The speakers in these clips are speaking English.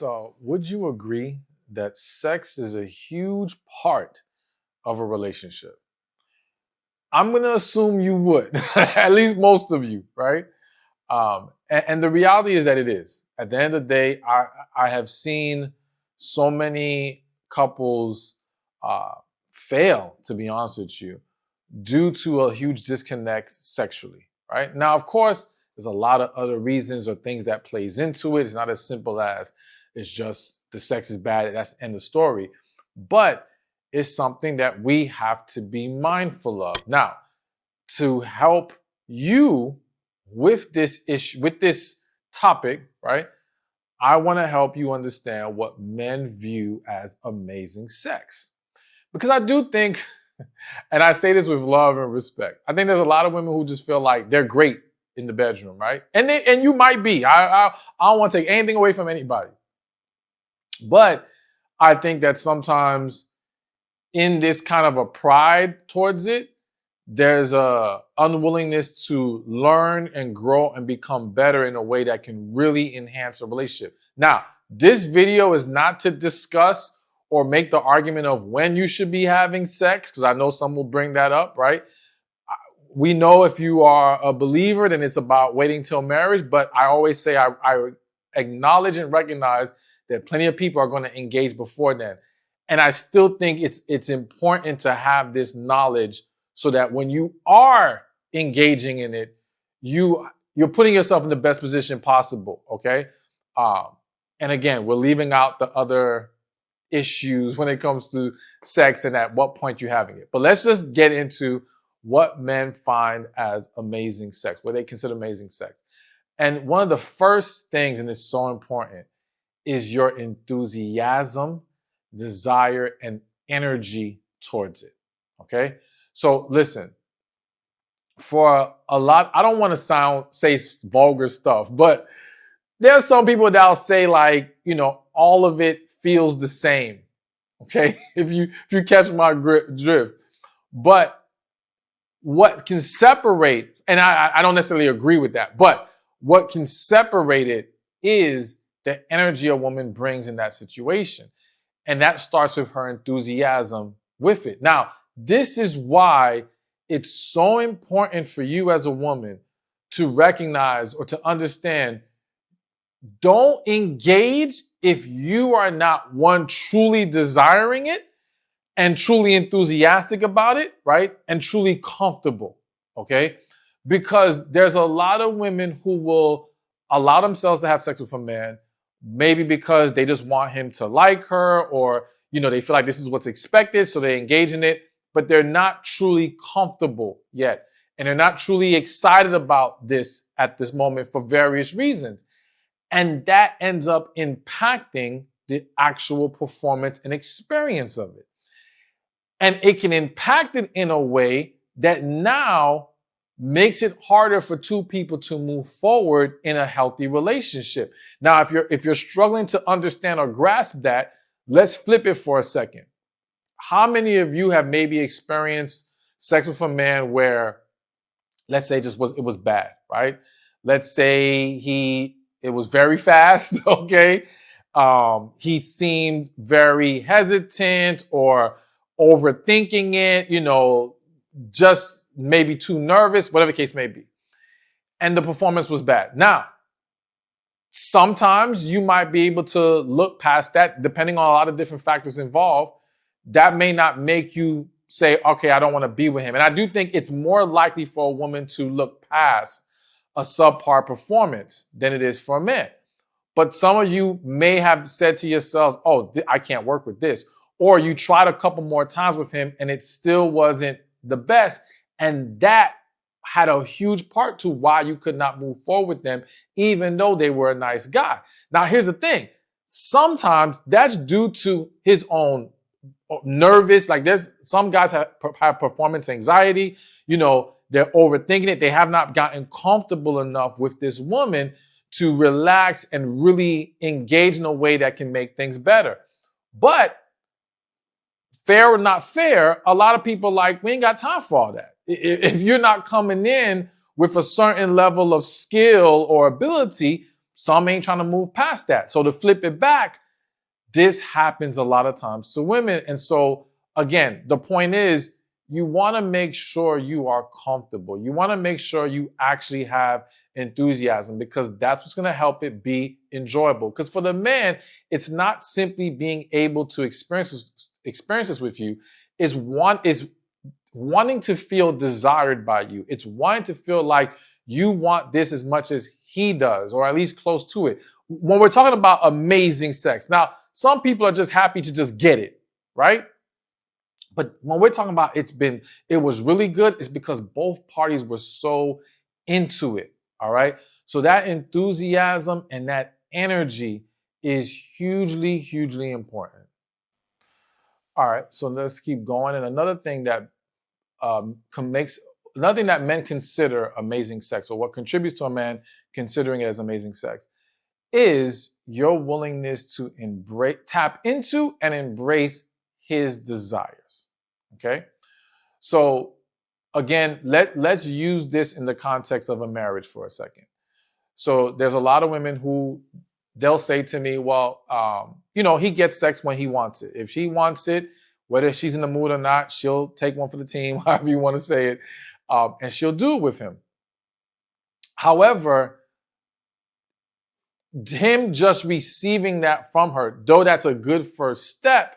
So, would you agree that sex is a huge part of a relationship? I'm going to assume you would, at least most of you, right? And the reality is that it is. At the end of the day, I have seen so many couples uh, fail, to be honest with you, due to a huge disconnect sexually, right? Now, of course, there's a lot of other reasons or things that plays into it. It's not as simple as it's just the sex is bad, that's the end of the story. But it's something that we have to be mindful of. Now, to help you with this issue, with this topic, right? I want to help you understand what men view as amazing sex. Because I do think, and I say this with love and respect, I think there's a lot of women who just feel like they're great in the bedroom, right? And you might be. I don't want to take anything away from anybody. But I think that sometimes in this kind of a pride towards it, there's a unwillingness to learn and grow and become better in a way that can really enhance a relationship. Now, this video is not to discuss or make the argument of when you should be having sex, because I know some will bring that up, right? We know if you are a believer, then it's about waiting till marriage, but I always say I acknowledge and recognize that plenty of people are going to engage before then. And I still think it's important to have this knowledge so that when you are engaging in it, you're putting yourself in the best position possible, okay? And again, we're leaving out the other issues when it comes to sex and at what point you're having it. But let's just get into what men find as amazing sex, what they consider amazing sex. And one of the first things, and it's so important, is your enthusiasm, desire, and energy towards it, okay? So listen, for a lot, I don't want to say vulgar stuff, but there's some people that'll say like, all of it feels the same. Okay, if you catch my drift. But what can separate, and I don't necessarily agree with that, but what can separate it is the energy a woman brings in that situation. And that starts with her enthusiasm with it. Now, this is why it's so important for you as a woman to recognize or to understand, don't engage if you are not, one, truly desiring it and truly enthusiastic about it, right? And truly comfortable, okay? Because there's a lot of women who will allow themselves to have sex with a man, maybe because they just want him to like her, or, they feel like this is what's expected, so they engage in it, but they're not truly comfortable yet. And they're not truly excited about this at this moment for various reasons. And that ends up impacting the actual performance and experience of it. And it can impact it in a way that now makes it harder for two people to move forward in a healthy relationship. Now, if you're struggling to understand or grasp that, let's flip it for a second. How many of you have maybe experienced sex with a man where, let's say, it was bad, right? Let's say it was very fast, okay? He seemed very hesitant or overthinking it, just maybe too nervous, whatever the case may be. And the performance was bad. Now, sometimes you might be able to look past that, depending on a lot of different factors involved. That may not make you say, okay, I don't want to be with him. And I do think it's more likely for a woman to look past a subpar performance than it is for a man. But some of you may have said to yourselves, oh, I can't work with this. Or you tried a couple more times with him and it still wasn't the best. And that had a huge part to why you could not move forward with them, even though they were a nice guy. Now, here's the thing. Sometimes that's due to his own nervous, like there's some guys have performance anxiety, they're overthinking it. They have not gotten comfortable enough with this woman to relax and really engage in a way that can make things better. But fair or not fair, a lot of people we ain't got time for all that. If you're not coming in with a certain level of skill or ability, Some ain't trying to move past that. So to flip it back, this happens a lot of times to women. And so, again, the point is you want to make sure you are comfortable. You want to make sure you actually have enthusiasm, because that's what's going to help it be enjoyable. Because for the man, it's not simply being able to experience this with you. Is wanting to feel desired by you. It's wanting to feel like you want this as much as he does, or at least close to it. When we're talking about amazing sex, now, some people are just happy to just get it, right? But when we're talking about it was really good, it's because both parties were so into it, all right? So that enthusiasm and that energy is hugely, hugely important. All right, so let's keep going. And another thing that men consider amazing sex, or what contributes to a man considering it as amazing sex, is your willingness to tap into and embrace his desires. Okay? So again, let's use this in the context of a marriage for a second. So there's a lot of women who they'll say to me, well, he gets sex when he wants it. If she wants it, whether she's in the mood or not, she'll take one for the team, however you want to say it, and she'll do it with him. However, him just receiving that from her, though that's a good first step,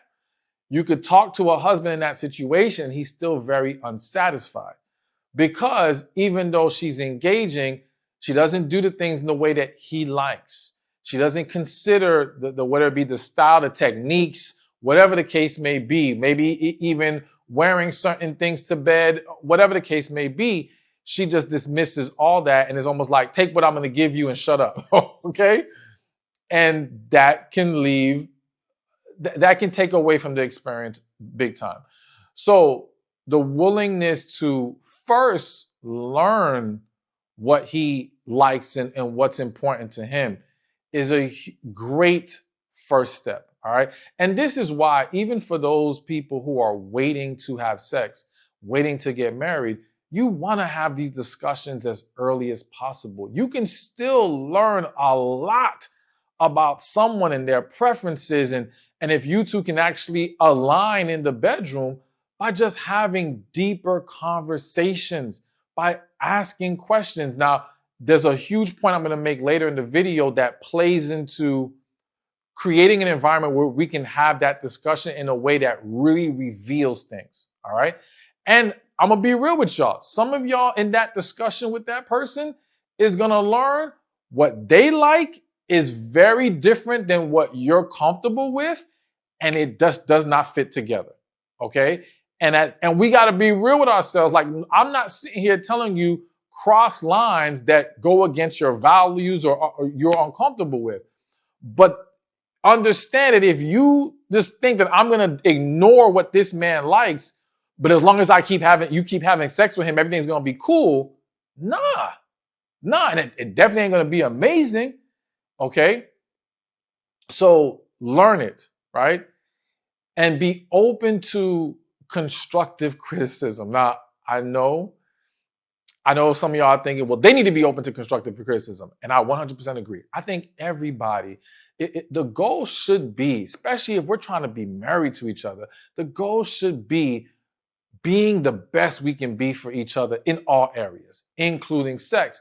you could talk to a husband in that situation, he's still very unsatisfied. Because even though she's engaging, she doesn't do the things in the way that he likes. She doesn't consider the whether it be the style, the techniques, whatever the case may be, maybe even wearing certain things to bed, whatever the case may be. She just dismisses all that and is almost like, take what I'm going to give you and shut up. Okay? And that can that can take away from the experience big time. So the willingness to first learn what he likes and what's important to him is a great first step. All right. And this is why, even for those people who are waiting to have sex, waiting to get married, you want to have these discussions as early as possible. You can still learn a lot about someone and their preferences, and if you two can actually align in the bedroom by just having deeper conversations, by asking questions. Now, there's a huge point I'm going to make later in the video that plays into creating an environment where we can have that discussion in a way that really reveals things. All right. And I'm going to be real with y'all. Some of y'all in that discussion with that person is going to learn what they like is very different than what you're comfortable with. And it just does not fit together. Okay. And we got to be real with ourselves. Like, I'm not sitting here telling you cross lines that go against your values or you're uncomfortable with. But understand that if you just think that I'm going to ignore what this man likes, but as long as you keep having sex with him, everything's going to be cool. Nah. And it definitely ain't going to be amazing. Okay. So learn it, right? And be open to constructive criticism. Now, I know some of y'all are thinking, well, they need to be open to constructive criticism. And I 100% agree. I think everybody, the goal should be, especially if we're trying to be married to each other, the goal should be being the best we can be for each other in all areas, including sex.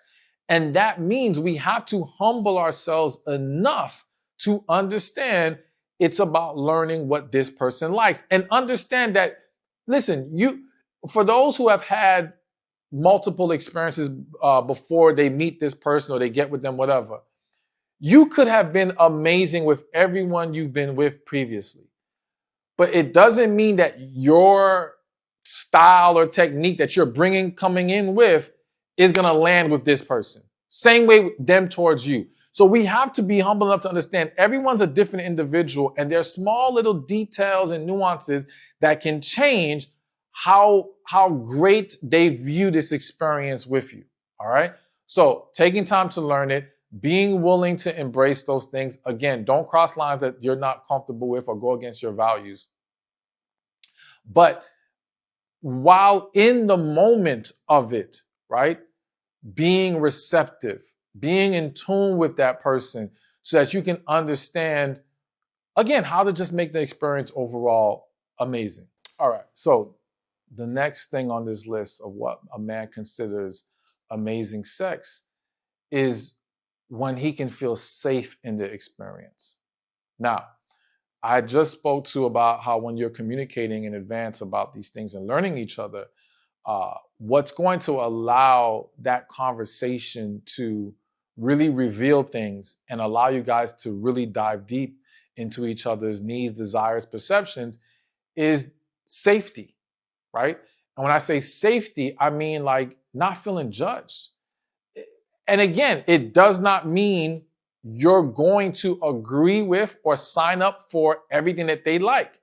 And that means we have to humble ourselves enough to understand it's about learning what this person likes, and understand that, listen, for those who have had multiple experiences before they meet this person or they get with them, whatever, you could have been amazing with everyone you've been with previously. But it doesn't mean that your style or technique that you're coming in with is going to land with this person. Same way with them towards you. So we have to be humble enough to understand everyone's a different individual, and there's small little details and nuances that can change how great they view this experience with you. All right. So taking time to learn it, being willing to embrace those things. Again, don't cross lines that you're not comfortable with or go against your values. But while in the moment of it, right, being receptive, being in tune with that person so that you can understand, again, how to just make the experience overall amazing. All right. So the next thing on this list of what a man considers amazing sex is when he can feel safe in the experience. Now, I just spoke to about how when you're communicating in advance about these things and learning each other, what's going to allow that conversation to really reveal things and allow you guys to really dive deep into each other's needs, desires, perceptions is safety, right? And when I say safety, I mean like not feeling judged. And again, it does not mean you're going to agree with or sign up for everything that they like.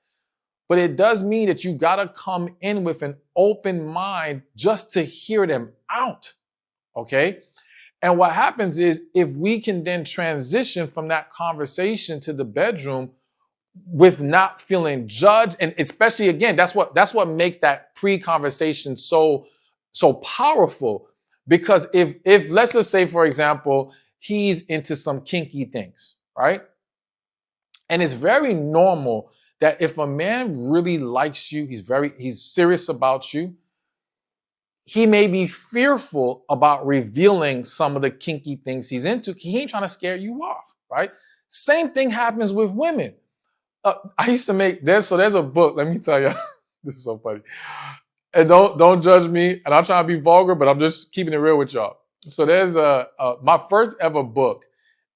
But it does mean that you got to come in with an open mind just to hear them out. Okay. And what happens is if we can then transition from that conversation to the bedroom with not feeling judged, and especially again, that's what makes that pre-conversation so powerful. Because if let's just say, for example, he's into some kinky things, right? And it's very normal that if a man really likes you, he's serious about you, he may be fearful about revealing some of the kinky things he's into. He ain't trying to scare you off, right? Same thing happens with women. I used to make there's a book. Let me tell you, this is so funny. And don't judge me. And I'm trying to be vulgar, but I'm just keeping it real with y'all. So there's my first ever book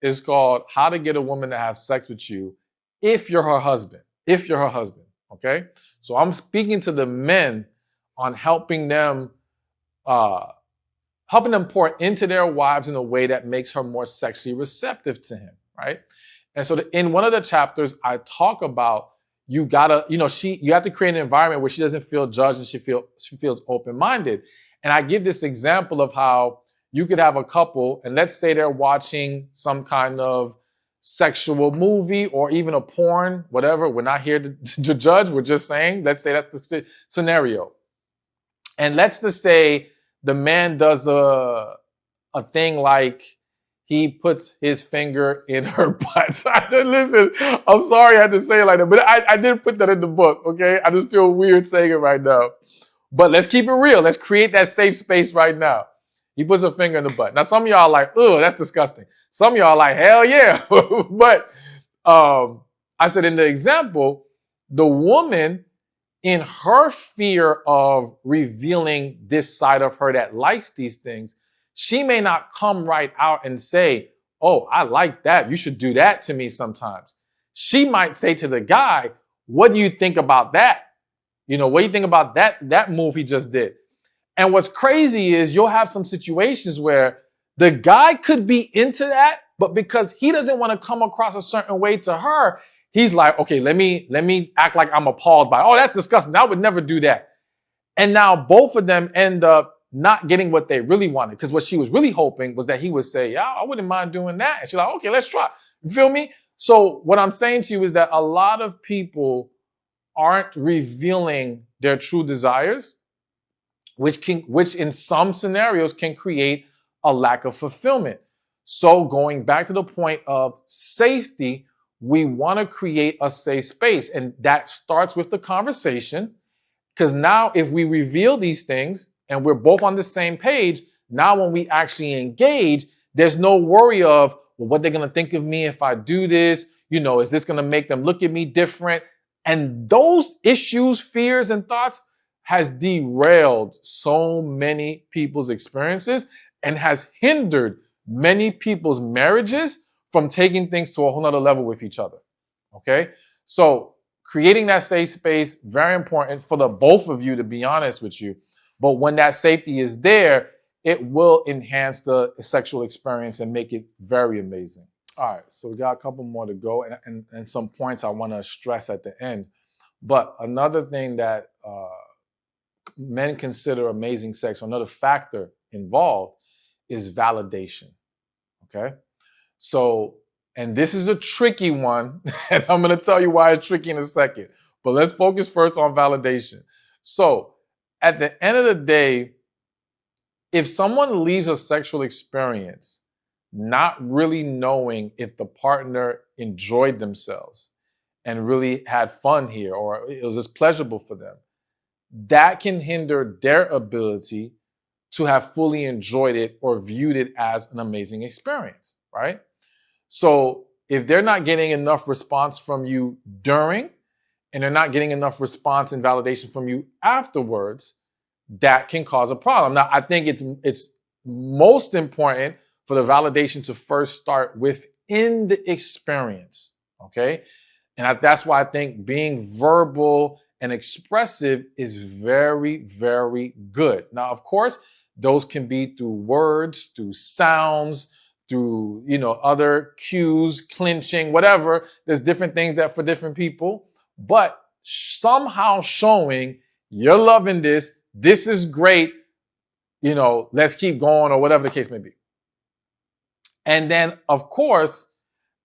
is called How to Get a Woman to Have Sex with You If You're Her Husband. If you're her husband, okay? So I'm speaking to the men on helping them pour into their wives in a way that makes her more sexually receptive to him, right? And so in one of the chapters, I talk about you have to create an environment where she doesn't feel judged and she feels open-minded. And I give this example of how you could have a couple, and let's say they're watching some kind of sexual movie or even a porn, whatever. We're not here to judge. We're just saying, let's say that's the scenario. And let's just say the man does a thing like he puts his finger in her butt. I said, listen, I'm sorry I had to say it like that, but I didn't put that in the book, okay? I just feel weird saying it right now. But let's keep it real. Let's create that safe space right now. He puts a finger in the butt. Now, some of y'all are like, oh, that's disgusting. Some of y'all are like, hell yeah. But I said in the example, the woman, in her fear of revealing this side of her that likes these things, she may not come right out and say, oh, I like that. You should do that to me sometimes. She might say to the guy, what do you think about that? What do you think about that move he just did? And what's crazy is you'll have some situations where the guy could be into that, but because he doesn't want to come across a certain way to her, he's like, okay, let me act like I'm appalled by, oh, that's disgusting. I would never do that. And now both of them end up not getting what they really wanted, because what she was really hoping was that he would say, yeah, I wouldn't mind doing that. And she's like, okay, let's try. You feel me? So what I'm saying to you is that a lot of people aren't revealing their true desires, which in some scenarios can create a lack of fulfillment. So going back to the point of safety, we want to create a safe space. And that starts with the conversation. Because now if we reveal these things and we're both on the same page, now when we actually engage, there's no worry of, well, what they're going to think of me if I do this? Is this going to make them look at me different? And those issues, fears, and thoughts has derailed so many people's experiences and has hindered many people's marriages from taking things to a whole nother level with each other. Okay? So creating that safe space, very important for the both of you, to be honest with you. But when that safety is there, it will enhance the sexual experience and make it very amazing. All right, so we got a couple more to go and some points I want to stress at the end. But another thing that men consider amazing sex, or another factor involved, is validation. Okay? So, and this is a tricky one, and I'm going to tell you why it's tricky in a second. But let's focus first on validation. So, at the end of the day, if someone leaves a sexual experience not really knowing if the partner enjoyed themselves and really had fun here or it was just pleasurable for them, that can hinder their ability to have fully enjoyed it or viewed it as an amazing experience, right? So if they're not getting enough response from you during, and they're not getting enough response and validation from you afterwards, that can cause a problem. Now, I think it's most important for the validation to first start within the experience, okay? And that's why I think being verbal and expressive is very, very good. Now, of course, those can be through words, through sounds, through other cues, clinching, whatever. There's different things that for different people, but somehow showing you're loving this, this is great, let's keep going, or whatever the case may be. And then, of course,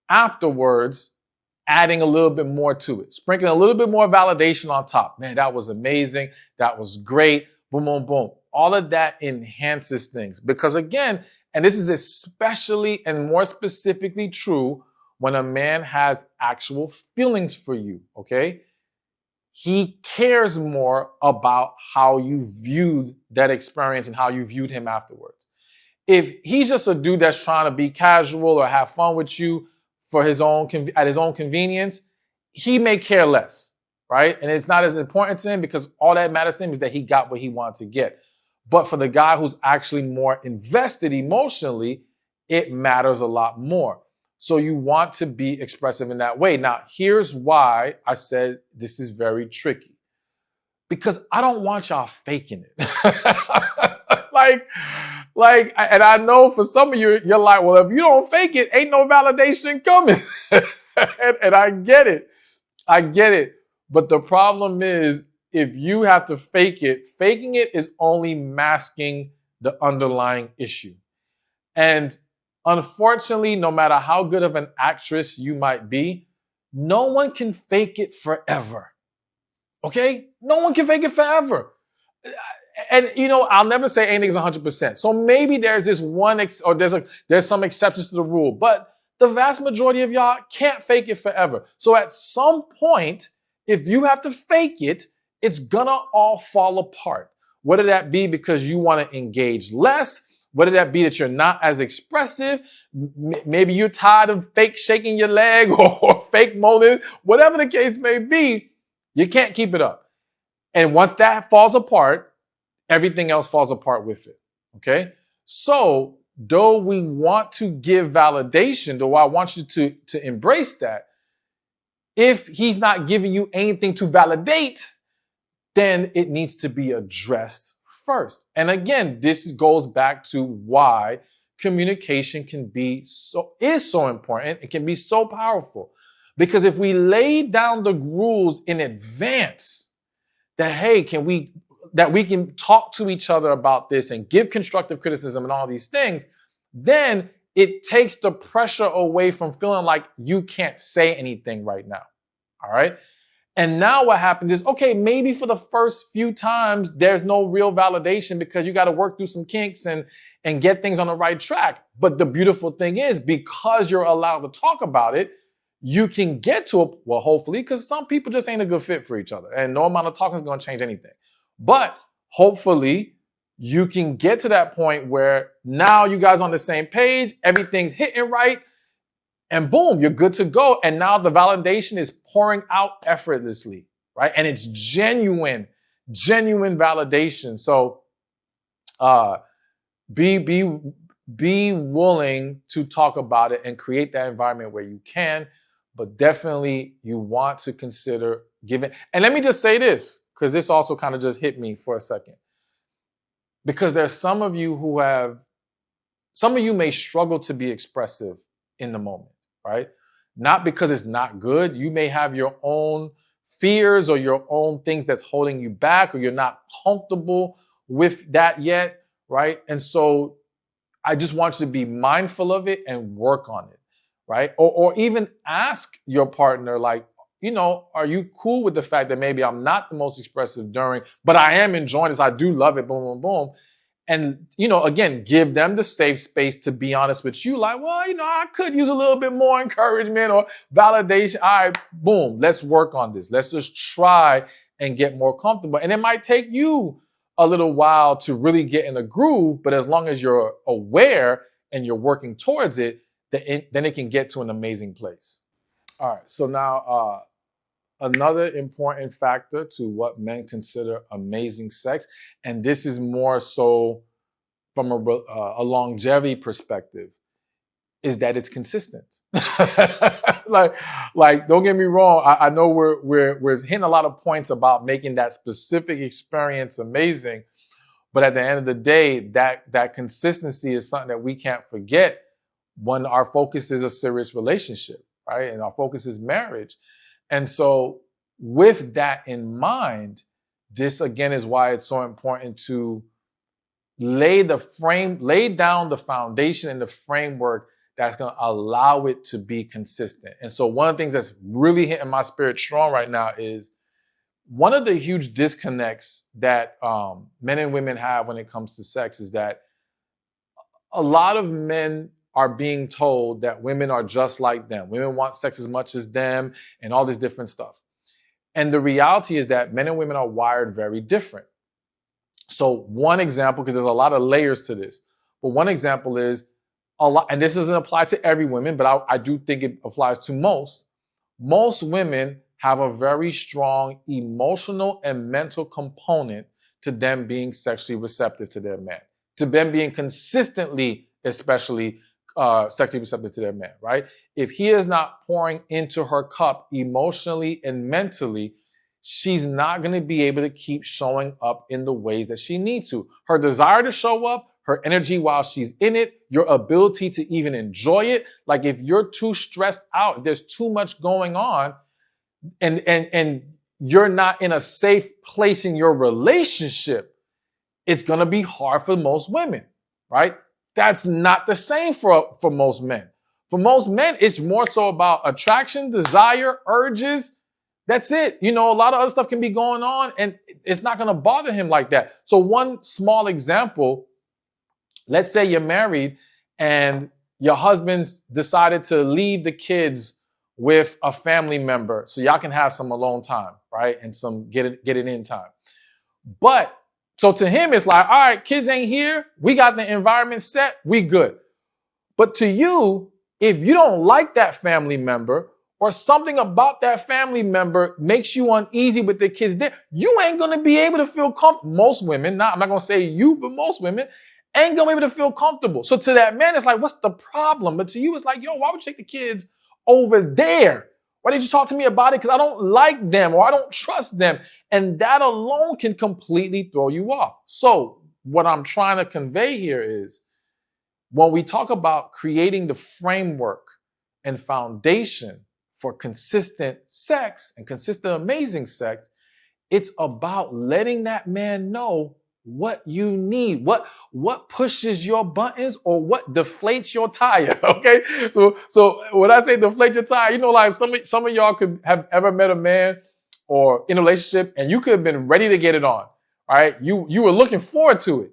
afterwards, adding a little bit more to it, sprinkling a little bit more validation on top. Man, that was amazing. That was great. Boom, boom, boom. All of that enhances things because, again, and this is especially and more specifically true when a man has actual feelings for you, okay? He cares more about how you viewed that experience and how you viewed him afterwards. If he's just a dude that's trying to be casual or have fun with you for his own at his own convenience, he may care less, right? And it's not as important to him because all that matters to him is that he got what he wanted to get. But for the guy who's actually more invested emotionally, it matters a lot more. So you want to be expressive in that way. Now, here's why I said this is very tricky. Because I don't want y'all faking it. And I know for some of you, you're like, well, if you don't fake it, ain't no validation coming. and I get it. I get it. But the problem is, if you have to fake it, faking it is only masking the underlying issue. And unfortunately, no matter how good of an actress you might be, no one can fake it forever. Okay? No one can fake it forever. And I'll never say anything's 100%. So maybe there's this one or there's some exceptions to the rule, but the vast majority of y'all can't fake it forever. So at some point, if you have to fake it, it's gonna all fall apart. Whether that be because you want to engage less, whether that be that you're not as expressive, maybe you're tired of fake shaking your leg or fake moaning, whatever the case may be, you can't keep it up. And once that falls apart, everything else falls apart with it, okay? So, though we want to give validation, though I want you to embrace that, if he's not giving you anything to validate, then it needs to be addressed first. And again, this goes back to why communication is so important. It can be so powerful. Because if we lay down the rules in advance, that, hey, we can talk to each other about this and give constructive criticism and all these things, then it takes the pressure away from feeling like you can't say anything right now. All right. And now what happens is, okay, maybe for the first few times, there's no real validation because you got to work through some kinks and get things on the right track. But the beautiful thing is, because you're allowed to talk about it, you can get to hopefully, because some people just ain't a good fit for each other. And no amount of talking is going to change anything. But hopefully, you can get to that point where now you guys are on the same page, everything's hitting right, and boom, you're good to go. And now the validation is pouring out effortlessly, right? And it's genuine validation. So be willing to talk about it and create that environment where you can, but definitely you want to consider giving. And let me just say this, because this also kind of just hit me for a second. Because there's some of you may struggle to be expressive in the moment, right? Not because it's not good. You may have your own fears or your own things that's holding you back, or you're not comfortable with that yet, right? And so I just want you to be mindful of it and work on it, right? Or even ask your partner, like, are you cool with the fact that maybe I'm not the most expressive during, but I am enjoying this. I do love it, boom, boom, boom. And, again, give them the safe space to be honest with you. Like, well, I could use a little bit more encouragement or validation. All right, boom, let's work on this. Let's just try and get more comfortable. And it might take you a little while to really get in the groove, but as long as you're aware and you're working towards it, then it can get to an amazing place. All right, so now another important factor to what men consider amazing sex, and this is more so from a longevity perspective, is that it's consistent. like, don't get me wrong. I know we're hitting a lot of points about making that specific experience amazing, but at the end of the day, that consistency is something that we can't forget when our focus is a serious relationship, right? And our focus is marriage. And so with that in mind, this again is why it's so important to lay down the foundation and the framework that's going to allow it to be consistent. And so one of the things that's really hitting my spirit strong right now is one of the huge disconnects that men and women have when it comes to sex is that a lot of men are being told that women are just like them. Women want sex as much as them and all this different stuff. And the reality is that men and women are wired very different. So one example, because there's a lot of layers to this, but one example is and this doesn't apply to every woman, but I do think it applies to most. Most women have a very strong emotional and mental component to them being sexually receptive to their man, to them being consistently, especially sexually receptive to their man, right? If he is not pouring into her cup emotionally and mentally, she's not going to be able to keep showing up in the ways that she needs to. Her desire to show up, her energy while she's in it, your ability to even enjoy it. Like if you're too stressed out, if there's too much going on, and you're not in a safe place in your relationship, it's going to be hard for most women, right? That's not the same for most men. For most men, it's more so about attraction, desire, urges. That's it. A lot of other stuff can be going on and it's not going to bother him like that. So one small example, let's say you're married and your husband's decided to leave the kids with a family member so y'all can have some alone time, right? And some get it in time. But so to him, it's like, all right, kids ain't here. We got the environment set. We good. But to you, if you don't like that family member or something about that family member makes you uneasy with the kids there, you ain't going to be able to feel comfortable. Most women, I'm not going to say you, but most women ain't going to be able to feel comfortable. So to that man, it's like, what's the problem? But to you, it's like, yo, why would you take the kids over there? Why did you talk to me about it? Because I don't like them or I don't trust them. And that alone can completely throw you off. So what I'm trying to convey here is when we talk about creating the framework and foundation for consistent sex and consistent amazing sex, it's about letting that man know what you need, what pushes your buttons or what deflates your tire. Okay. So when I say deflate your tire, like some of y'all could have ever met a man or in a relationship and you could have been ready to get it on, right? You were looking forward to it.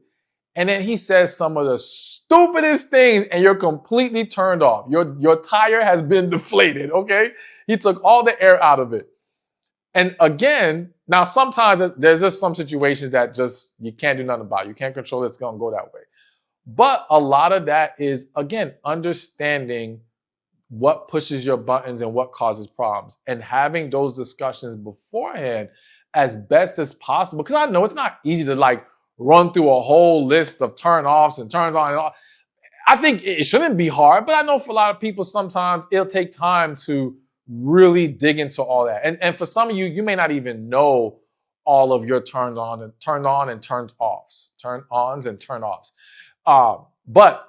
And then he says some of the stupidest things and you're completely turned off. Your tire has been deflated. Okay. He took all the air out of it. And again, now sometimes there's just some situations that just you can't do nothing about. You can't control it's going to go that way. But a lot of that is, again, understanding what pushes your buttons and what causes problems and having those discussions beforehand as best as possible. Because I know it's not easy to like run through a whole list of turn-offs and turns on and off. I think it shouldn't be hard, but I know for a lot of people, sometimes it'll take time to really dig into all that. And for some of you, you may not even know all of your turn on and turn offs, turn ons and turn offs. But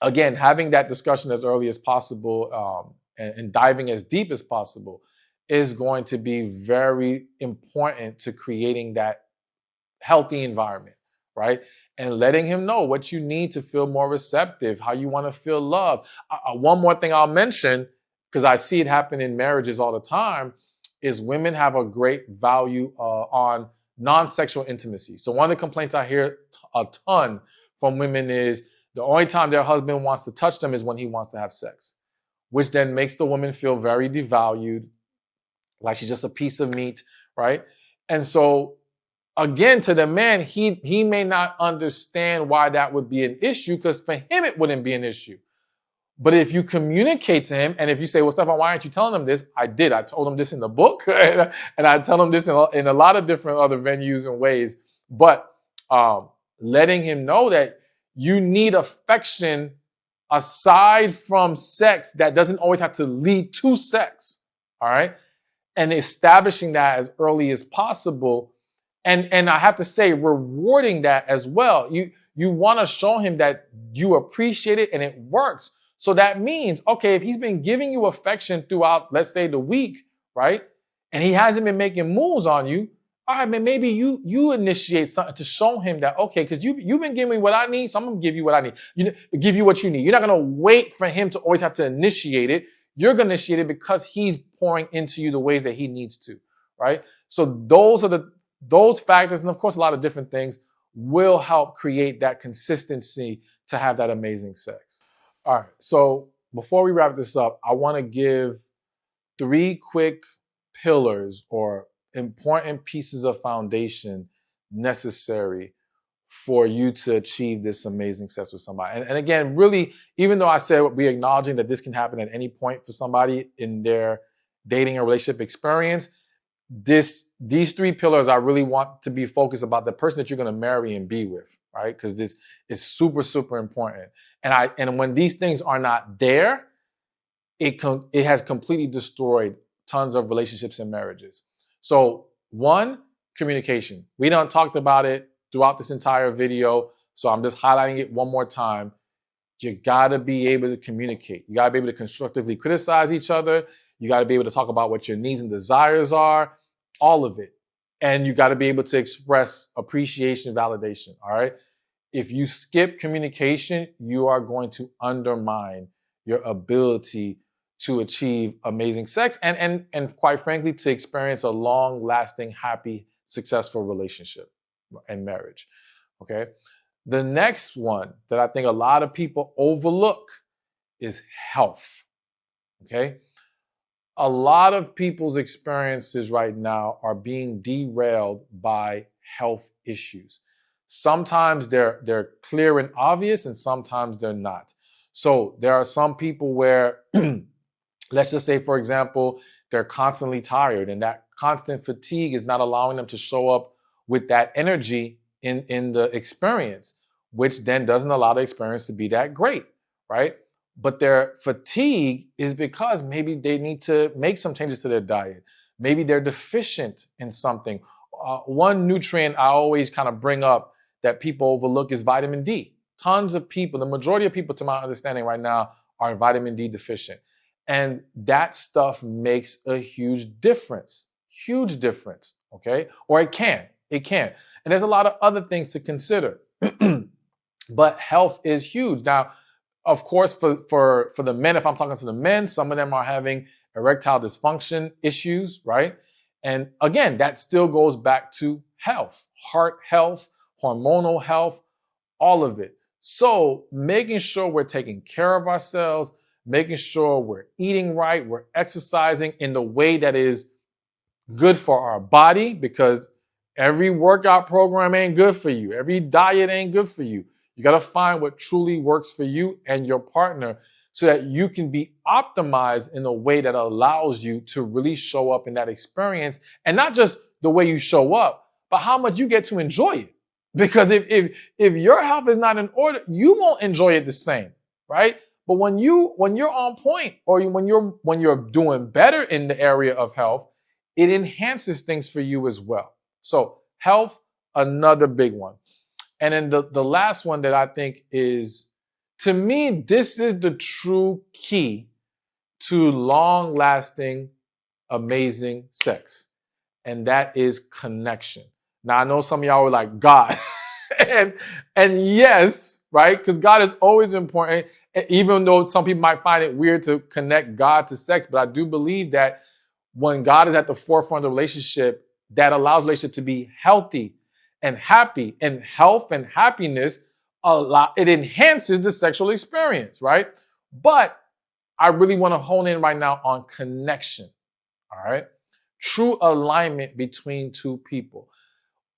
again, having that discussion as early as possible and diving as deep as possible is going to be very important to creating that healthy environment, right? And letting him know what you need to feel more receptive, how you want to feel loved. One more thing I'll mention, because I see it happen in marriages all the time, is women have a great value on non-sexual intimacy. So one of the complaints I hear a ton from women is the only time their husband wants to touch them is when he wants to have sex, which then makes the woman feel very devalued, like she's just a piece of meat, right? And so again, to the man, he may not understand why that would be an issue, because for him it wouldn't be an issue. But if you communicate to him, and if you say, well, Stefan, why aren't you telling him this? I did. I told him this in the book, and I tell him this in a lot of different other venues and ways. But letting him know that you need affection aside from sex that doesn't always have to lead to sex, all right? And establishing that as early as possible. And I have to say, rewarding that as well. You want to show him that you appreciate it and it works. So that means, okay, if he's been giving you affection throughout, let's say, the week, right? And he hasn't been making moves on you, all right, man, maybe you initiate something to show him that, okay, because you've been giving me what I need, so I'm going to give you what I need. Give you what you need. You're not going to wait for him to always have to initiate it. You're going to initiate it because he's pouring into you the ways that he needs to, right? So those factors, and of course, a lot of different things, will help create that consistency to have that amazing sex. All right, so before we wrap this up, I want to give 3 quick pillars or important pieces of foundation necessary for you to achieve this amazing sex with somebody. And again, really, even though I said we're acknowledging that this can happen at any point for somebody in their dating or relationship experience, these 3 pillars I really want to be focused about the person that you're going to marry and be with, right? Because this is super, super important. And when these things are not there, it has completely destroyed tons of relationships and marriages. So 1, communication. We done talked about it throughout this entire video, so I'm just highlighting it one more time. You gotta be able to communicate. You gotta be able to constructively criticize each other. You gotta be able to talk about what your needs and desires are, all of it. And you gotta be able to express appreciation, validation, all right? If you skip communication, you are going to undermine your ability to achieve amazing sex and quite frankly, to experience a long-lasting, happy, successful relationship and marriage, okay? The next one that I think a lot of people overlook is health, okay? A lot of people's experiences right now are being derailed by health issues. Sometimes they're clear and obvious, and sometimes they're not. So there are some people where, let's just say, for example, they're constantly tired, and that constant fatigue is not allowing them to show up with that energy in the experience, which then doesn't allow the experience to be that great, right? But their fatigue is because maybe they need to make some changes to their diet. Maybe they're deficient in something. One nutrient I always kind of bring up that people overlook is vitamin D. Tons of people, the majority of people, to my understanding right now, are vitamin D deficient. And that stuff makes a huge difference, okay? Or it can. And there's a lot of other things to consider. But health is huge. Now, of course, for the men, if I'm talking to the men, some of them are having erectile dysfunction issues, right? And again, that still goes back to health, heart health, hormonal health, all of it. So making sure we're taking care of ourselves, making sure we're eating right, we're exercising in the way that is good for our body, because every workout program ain't good for you. Every diet ain't good for you. You got to find what truly works for you and your partner so that you can be optimized in a way that allows you to really show up in that experience. And not just the way you show up, but how much you get to enjoy it. Because if your health is not in order, you won't enjoy it the same, right? But when you're on point, or when you're doing better in the area of health, it enhances things for you as well. So health, another big one. And then the last one that I think is, to me, this is the true key to long-lasting, amazing sex. And that is connection. Now, I know some of y'all were like, God. and yes, right? Because God is always important, even though some people might find it weird to connect God to sex. But I do believe that when God is at the forefront of the relationship, that allows relationship to be healthy and happy. And health and happiness, it enhances the sexual experience, right? But I really want to hone in right now on connection. All right. True alignment between two people.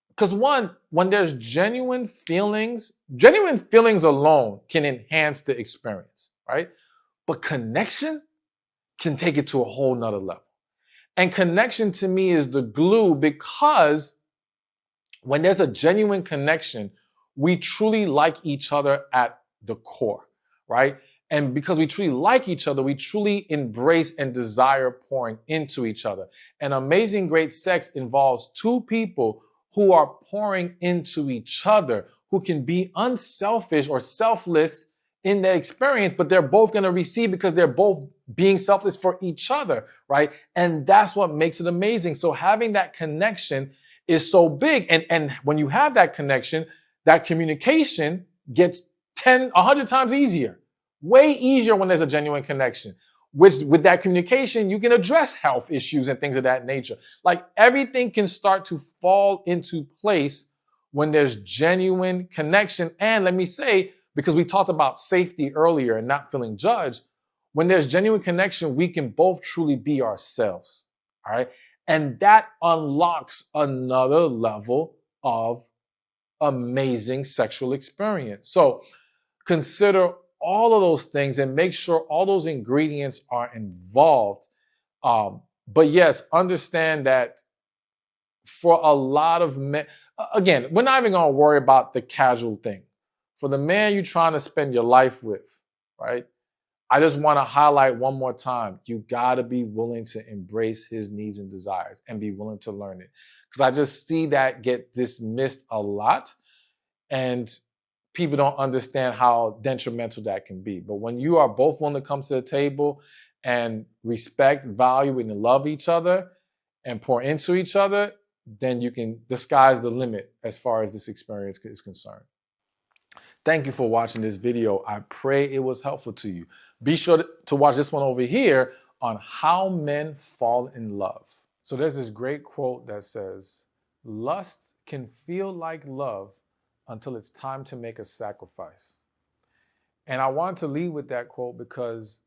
Because one, when there's genuine feelings alone can enhance the experience, right? But connection can take it to a whole nother level. And connection to me is the glue, because when there's a genuine connection, we truly like each other at the core, right? And because we truly like each other, we truly embrace and desire pouring into each other. And amazing great sex involves two people who are pouring into each other, who can be unselfish or selfless in their experience, but they're both going to receive because they're both being selfless for each other, right? And that's what makes it amazing. So having that connection is so big. And when you have that connection, that communication gets 10, 100 times easier. Way easier when there's a genuine connection. Which with that communication, you can address health issues and things of that nature. Like everything can start to fall into place when there's genuine connection. And let me say, because we talked about safety earlier and not feeling judged, when there's genuine connection, we can both truly be ourselves. All right. And that unlocks another level of amazing sexual experience. So consider all of those things and make sure all those ingredients are involved. But yes, understand that for a lot of men, again, we're not even going to worry about the casual thing. For the man you're trying to spend your life with, right? I just want to highlight one more time. You got to be willing to embrace his needs and desires and be willing to learn it. Because I just see that get dismissed a lot. And people don't understand how detrimental that can be. But when you are both willing to come to the table and respect, value, and love each other and pour into each other, then you can, the sky's the limit as far as this experience is concerned. Thank you for watching this video. I pray it was helpful to you. Be sure to watch this one over here on how men fall in love. So there's this great quote that says, lust can feel like love until it's time to make a sacrifice. And I want to lead with that quote because